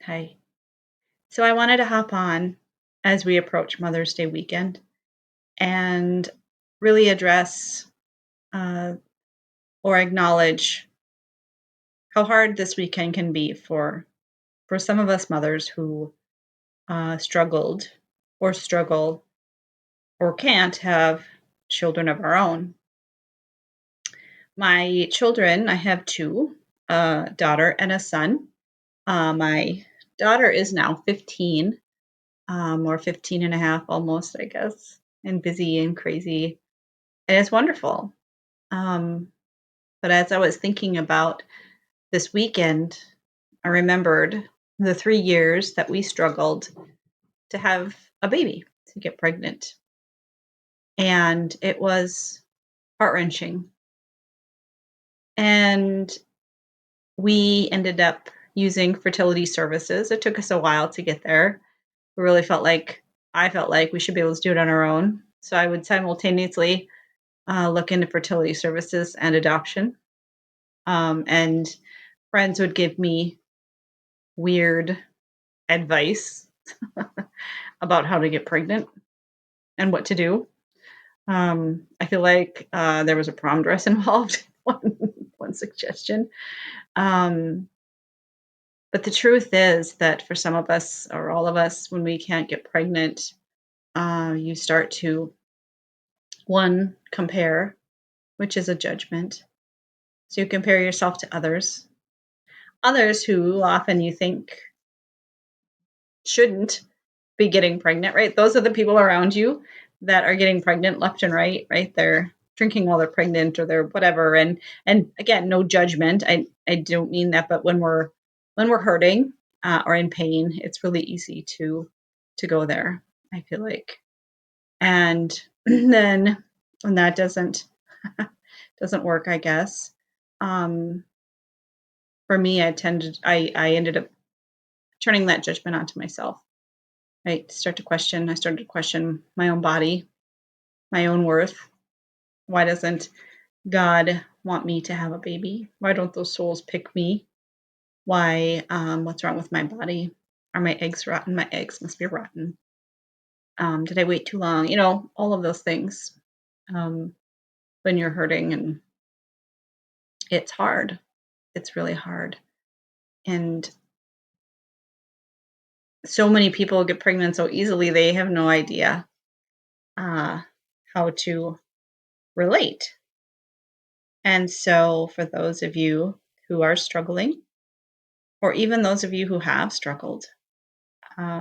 Hi. So I wanted to hop on as we approach Mother's Day weekend and really address uh, or acknowledge how hard this weekend can be for some of us mothers who struggled or struggle or can't have children of our own. My children, I have two, a daughter and a son. My daughter is now 15, or 15 and a half almost, I guess, and busy and crazy. And it's wonderful. Um, but as I was thinking about this weekend, I remembered the 3 years that we struggled to have a baby, to get pregnant. And it was heart wrenching. And we ended up using fertility services. It took us a while to get there. We really I felt like we should be able to do it on our own. So I would simultaneously look into fertility services and adoption. And friends would give me weird advice about how to get pregnant and what to do. I feel like there was a prom dress involved, one suggestion. Um, but the truth is that for some of us, or all of us, when we can't get pregnant, you start to, one, compare, which is a judgment. So you compare yourself to others who often you think shouldn't be getting pregnant, right? Those are the people around you that are getting pregnant left and right? They're drinking while they're pregnant or they're whatever. And again, no judgment. I don't mean that, but when we're hurting or in pain, it's really easy to go there, I feel like. And then when that doesn't work, I guess. Um, for me, I ended up turning that judgment onto myself. I started to question my own body, my own worth. Why doesn't God want me to have a baby? Why don't those souls pick me? Why, what's wrong with my body? Are my eggs rotten? My eggs must be rotten. Did I wait too long? All of those things. Um, when you're hurting, and it's hard. It's really hard. And so many people get pregnant so easily, they have no idea uh, how to relate. And so, for those of you who are struggling, or even those of you who have struggled, uh,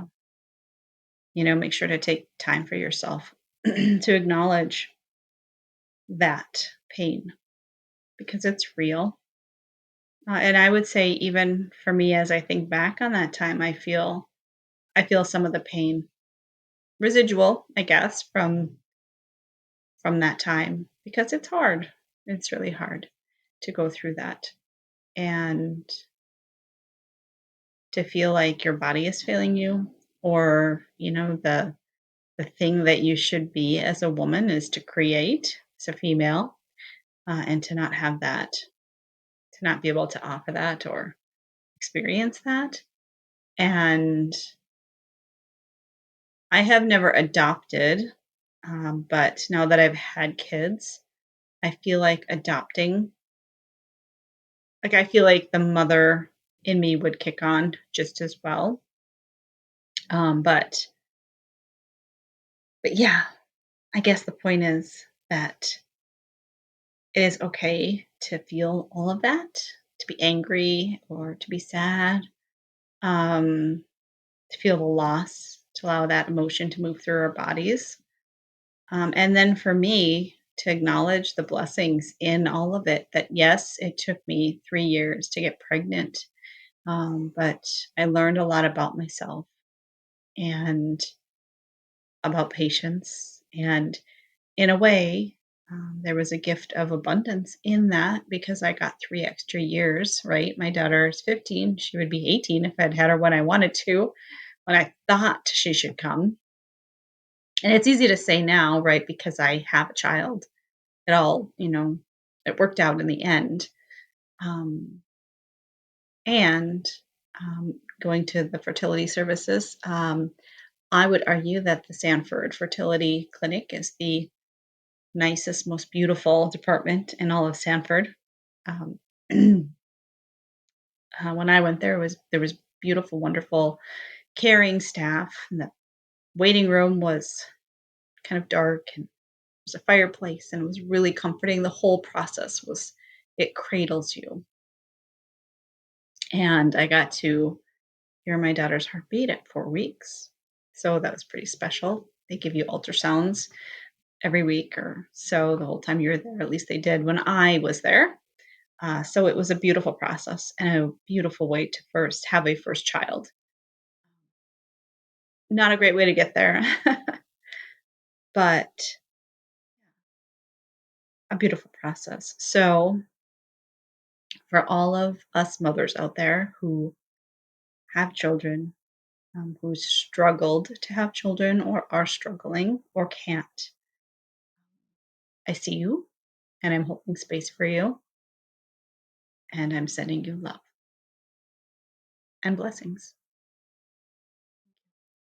make sure to take time for yourself to acknowledge that pain because it's real. And I would say, even for me, as I think back on that time, I feel some of the pain residual, I guess, from that time because it's hard. It's really hard to go through that and to feel like your body is failing you, or the thing that you should be as a woman is to create as a female, and to not have that, to not be able to offer that or experience that. And I have never adopted, but now that I've had kids, I feel like adopting, like I feel like the mother in me would kick on just as well. But yeah, I guess the point is that it is okay to feel all of that, to be angry or to be sad, um, to feel the loss, to allow that emotion to move through our bodies. And then for me, to acknowledge the blessings in all of it, that yes, it took me 3 years to get pregnant, but I learned a lot about myself and about patience. And in a way, there was a gift of abundance in that because I got 3 extra years, right? My daughter is 15. She would be 18 if I'd had her when I wanted to, when I thought she should come. And it's easy to say now, right? Because I have a child. It all, it worked out in the end. Um, and going to the fertility services. I would argue that the Sanford Fertility Clinic is the nicest, most beautiful department in all of Sanford. Um, when I went there was beautiful, wonderful, caring staff. And the waiting room was kind of dark, and there was a fireplace, and it was really comforting. The whole process was it cradles you. And I got to hear my daughter's heartbeat at 4 weeks, so that was pretty special. They give you ultrasounds every week or so the whole time you're there. At least they did when I was there. So it was a beautiful process and a beautiful way to first have a first child. Not a great way to get there, but a beautiful process. So, for all of us mothers out there who have children, who struggled to have children or are struggling or can't, I see you and I'm holding space for you and I'm sending you love and blessings.